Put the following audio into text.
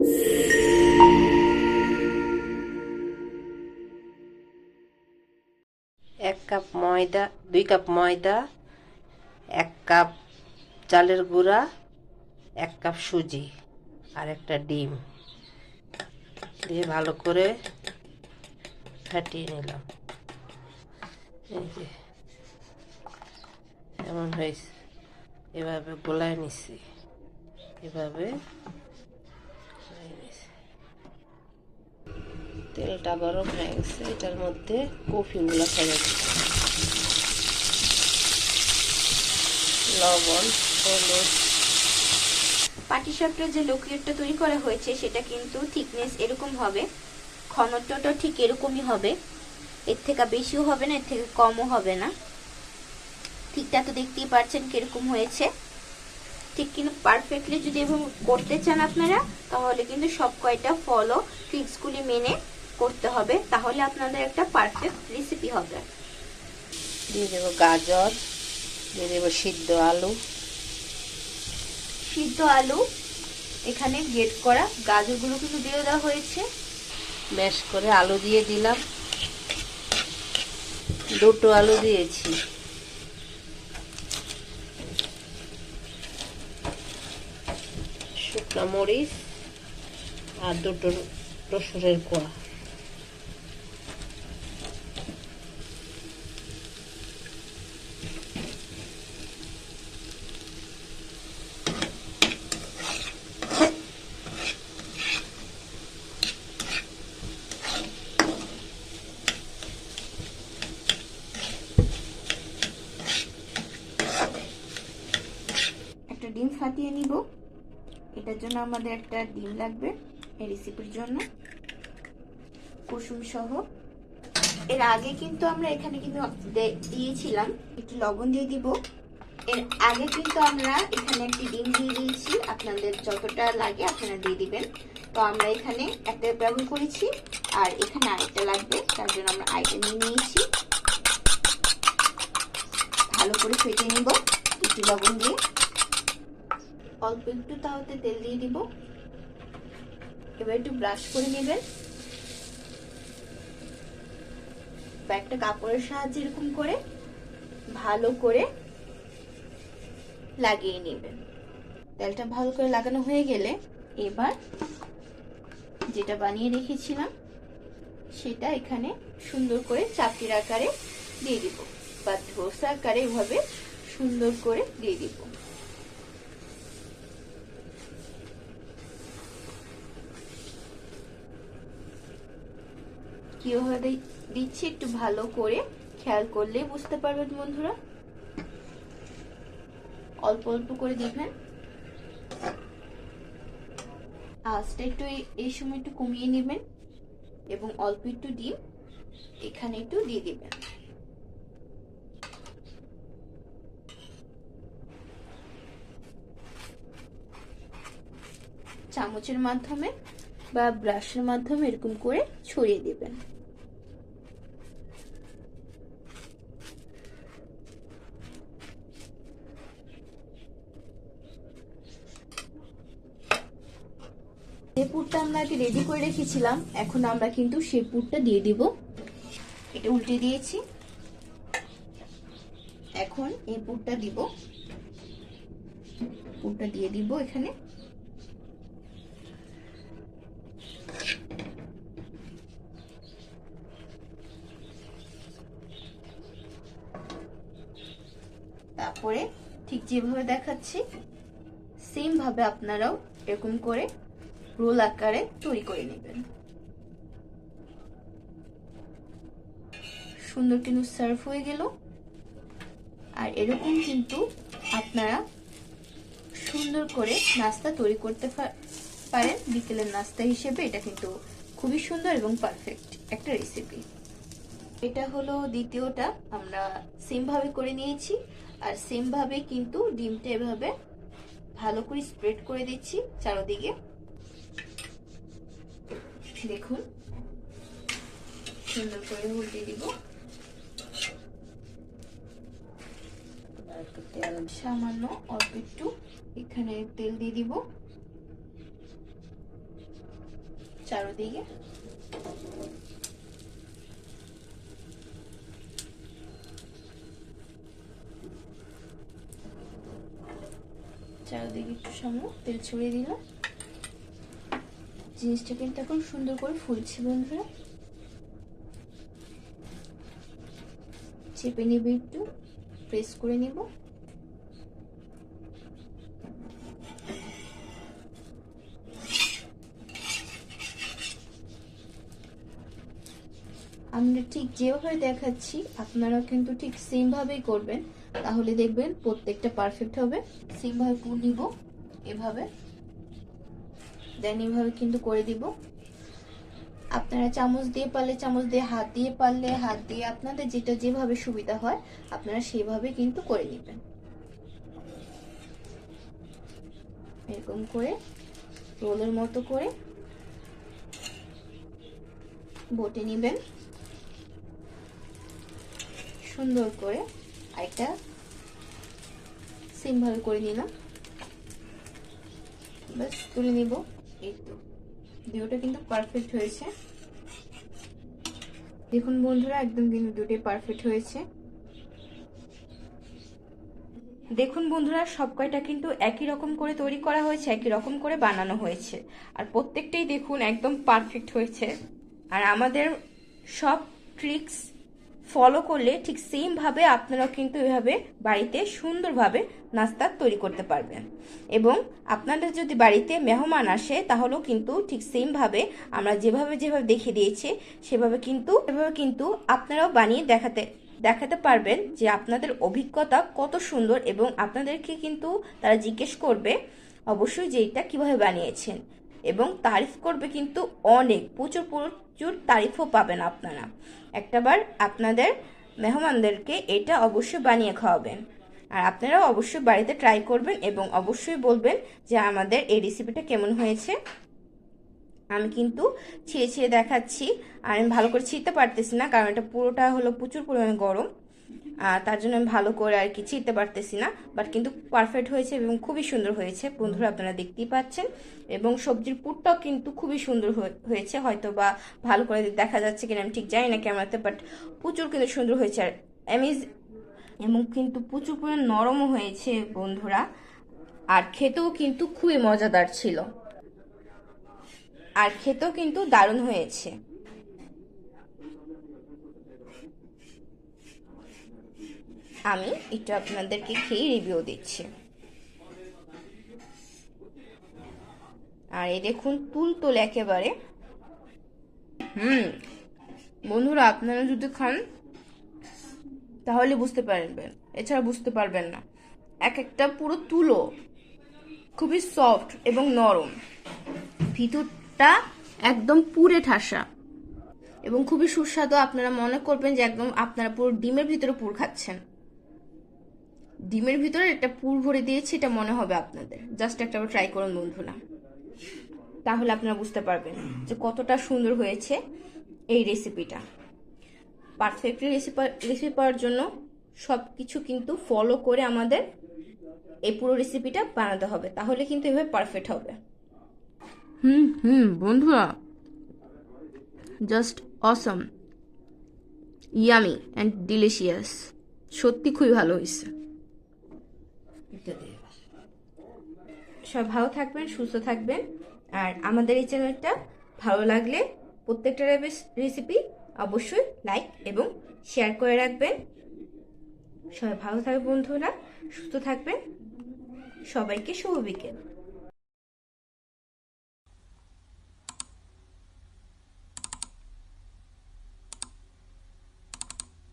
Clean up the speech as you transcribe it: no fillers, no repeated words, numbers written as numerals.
এক কাপ ময়দা, 2 কাপ ময়দা, 1 কাপ চালের গুঁড়া, 1 কাপ সুজি আর একটা ডিম দিয়ে ভালো করে ফাটিয়ে নিলাম। এই যে এমন হয়েছে, এভাবে গোলায় নিচ্ছি, এভাবে তেলটা গরম হয়ে গেছে, এটার মধ্যে কফিগুলো ফেলে দিচ্ছি, লবণ, হলুদ। পাটিসাপটার যে লিকুইডটা তৈরি করা হয়েছে সেটা কিন্তু থিকনেস এরকম হবে, ঘনত্বটা ঠিক এরকমই হবে, এর থেকে বেশিও হবে না, এর থেকে কমও হবে না। ঠিকটা তো দেখতেই পাচ্ছেন কিরকম হয়েছে। ঠিক কিন্তু পারফেক্টলি যদি এভাবে করতে চান আপনারা, তাহলে কিন্তু সব কয়টা ফলো ট্রিক্সগুলি মেনে করতে হবে, তাহলে আপনাদের একটা পারফেক্ট রেসিপি হবে। দিয়ে দেবো গাজর, দিয়ে দেবো সিদ্ধ আলু, এখানে গ্রেট করা গাজরগুলো কিন্তু দিয়ে দেওয়া হয়েছে। ম্যাশ করে আলু দিয়ে দিলাম, 2টো আলু দিয়েছি। শুকনো মরিচ আর 2টো রসুনের কোয়া। একটা ডিম ফাটিয়ে নিব, এটার জন্য আমাদের একটা ডিম লাগবে এই রেসিপির জন্য, কুসুম সহ। এর আগে কিন্তু আমরা এখানে কিন্তু দিয়েছিলাম, একটু লবণ দিয়ে দিব। এর আগে কিন্তু আমরা এখানে একটি ডিম দিয়ে দিয়েছি, আপনাদের যতটা লাগে আপনারা দিয়ে দিবেন। তো আমরা এখানে একটা ব্যবহার করেছি, আর এখানে আরেকটা লাগবে, তার জন্য আমরা আরেকটা নিয়ে নিয়েছি। ভালো করে ফেটে নিব একটু লবণ দিয়ে, অল্প একটু তাওতে তেল দিয়ে দিব। এবার একটু ব্রাশ করে নেবেন, বা একটা কাপড়ের সাহায্যে এরকম করে ভালো করে লাগিয়ে নেবেন। তেলটা ভালো করে লাগানো হয়ে গেলে এবার যেটা বানিয়ে রেখেছিলাম সেটা এখানে সুন্দর করে চাপটির আকারে দিয়ে দিব, বা ধোসা আকারে এভাবে সুন্দর করে দিয়ে দিব। কিভাবে দিচ্ছি একটু ভালো করে খেয়াল করলে বুঝতে পারবেন বন্ধুরা। অল্প অল্প করে দিবেন, আঁচটা একটু এই সময় একটু কমিয়ে নেবেন, এবং অল্প একটু ডিম এখানে একটু দিয়ে দিবেন। চামচের মাধ্যমে বা ব্রাশের মাধ্যমে এরকম করে ছড়িয়ে দিবেন। যে পুরটা আমরা আগে রেডি করে রেখেছিলাম, এখন আমরা কিন্তু সেই পুরটা দিয়ে দিব। এটা উল্টে দিয়েছি, এখন এই পুরটা দিব, পুরটা দিয়ে দিব এখানে। তারপরে ঠিক যেভাবে দেখাচ্ছি সেম ভাবে আপনারাও এরকম করে রোল আকারে তৈরি করে নেবেন। সুন্দর কিন্তু সার্ভ হয়ে গেল। আর এরকম কিন্তু আপনারা সুন্দর করে নাস্তা তৈরি করতে পারেন বিকেলের নাস্তা হিসেবে। এটা কিন্তু খুবই সুন্দর এবং পারফেক্ট একটা রেসিপি। এটা হলো দ্বিতীয়টা, আমরা সেম ভাবে করে নিয়েছি, আর সেম ভাবে কিন্তু ডিমটা এভাবে ভালো করে স্প্রেড করে দিচ্ছি চারদিকে। দেখুন সুন্দর করে উল্টে দিব, সামান্য অল্প একটু এখানে তেল দিয়ে দিব। চারদিকে। চারদিকে একটু সামনে তেল ছড়িয়ে দিলাম। জিনিসটা কিন্তু এখন সুন্দর করে ফুলছে বন্ধুরা। চেপে নিব, একটু প্রেস করে নিব। আমরা ঠিক যেভাবে দেখাচ্ছি আপনারা কিন্তু ঠিক সেম ভাবেই করবেন, তাহলে দেখবেন প্রত্যেকটা পারফেক্ট হবে। সেম ভাবে পুর নিব, এভাবে দেন এভাবে কিন্তু করে দিব। আপনারা চামচ দিয়ে পারলে চামচ দিয়ে, হাত দিয়ে পারলে হাত দিয়ে, আপনাদের যেটা যেভাবে সুবিধা হয় আপনারা সেভাবে কিন্তু করে নেবেন। এরকম করে রোলের মতো করে বটে নেবেন সুন্দর করে। আরেকটা সেম ভাবে করে নিলাম, বাস তুলে নিব। এই তো দুটোটা কিন্তু পারফেক্ট হয়েছে। দেখুন বন্ধুরা, একদম কিন্তু দুটোই পারফেক্ট হয়েছে। দেখুন বন্ধুরা, সব কয়টা কিন্তু একই রকম করে তৈরি করা হয়েছে, একই রকম করে বানানো হয়েছে, আর প্রত্যেকটাই দেখুন একদম পারফেক্ট হয়েছে। আর আমাদের সব ট্রিক্স ফলো করলে ঠিক সেম ভাবে আপনারাও কিন্তু এভাবে বাড়িতে সুন্দরভাবে নাস্তা তৈরি করতে পারবেন। এবং আপনাদের যদি বাড়িতে মেহমান আসে তাহলেও কিন্তু ঠিক সেম ভাবে আমরা যেভাবে যেভাবে দেখিয়ে দিয়েছি সেভাবে কিন্তু আপনারাও বানিয়ে দেখাতে পারবেন যে আপনাদের অভিজ্ঞতা কত সুন্দর। এবং আপনাদেরকে কিন্তু তারা জিজ্ঞেস করবে অবশ্যই যে এটা কিভাবে বানিয়েছেন, এবং তারিফ করবে কিন্তু অনেক, প্রচুর প্রচুর তারিফও পাবেন আপনারা। একটাবার আপনাদের মেহমানদেরকে এটা অবশ্যই বানিয়ে খাওয়াবেন, আর আপনারাও অবশ্যই বাড়িতে ট্রাই করবেন এবং অবশ্যই বলবেন যে আমাদের এই রেসিপিটা কেমন হয়েছে। আমি কিন্তু ছিঁড়ে ছিঁড়ে দেখাচ্ছি, আর আমি ভালো করে ছিঁড়তে পারতেছি না, কারণ এটা পুরোটা হলো প্রচুর পরিমাণে গরম, তার জন্য আমি ভালো করে আর কি ছিঁড়তে পারতেছি না। বাট কিন্তু পারফেক্ট হয়েছে এবং খুবই সুন্দর হয়েছে বন্ধুরা, আপনারা দেখতেই পাচ্ছেন। এবং সবজির পুরটাও কিন্তু খুবই সুন্দর হয়েছে, হয়তো বা ভালো করে দেখা যাচ্ছে কিনা আমি ঠিক জানি না ক্যামেরাতে, বাট প্রচুর কিন্তু সুন্দর হয়েছে। আর এবং কিন্তু প্রচুর পরিমাণ নরমও হয়েছে বন্ধুরা, আর খেতেও কিন্তু খুবই মজাদার ছিল, আর খেতেও কিন্তু দারুণ হয়েছে। আমি একটু আপনাদেরকে খেয়ে রিভিউ দিচ্ছি। আর এই দেখুন তুলতুল একেবারে। বন্ধুরা, আপনারা যদি খান তাহলে বুঝতে পারবেন, এছাড়া বুঝতে পারবেন না। এক একটা পুরো তুলো, খুবই সফট এবং নরম, ভিতরটা একদম পুরে ঠাসা এবং খুবই সুস্বাদু। আপনারা মনে করবেন যে একদম আপনারা পুরো ডিমের ভিতরে পুর খাচ্ছেন, ডিমের ভিতরে একটা পুর ভরে দিয়েছি এটা মনে হবে আপনাদের। জাস্ট একটা ট্রাই করুন বন্ধুরা, তাহলে আপনারা বুঝতে পারবেন যে কতটা সুন্দর হয়েছে এই রেসিপিটা। পারফেক্টলি রেসিপি পাওয়ার জন্য সব কিছু কিন্তু ফলো করে আমাদের এই পুরো রেসিপিটা বানাতে হবে, তাহলে কিন্তু এভাবে পারফেক্ট হবে। বন্ধুরা, just awesome, yummy and delicious, সত্যি খুবই ভালো হয়েছে। সব ভালো থাকবেন, সুস্থ থাকবেন, আর আমাদের এই চ্যানেলটা ভালো লাগলে প্রত্যেকটা রেসিপি অবশ্যই লাইক এবং শেয়ার করে রাখবেন। সবাই ভালো থাকবেন বন্ধুরা, সুস্থ থাকবেন। সবাইকে শুভ বিকেল।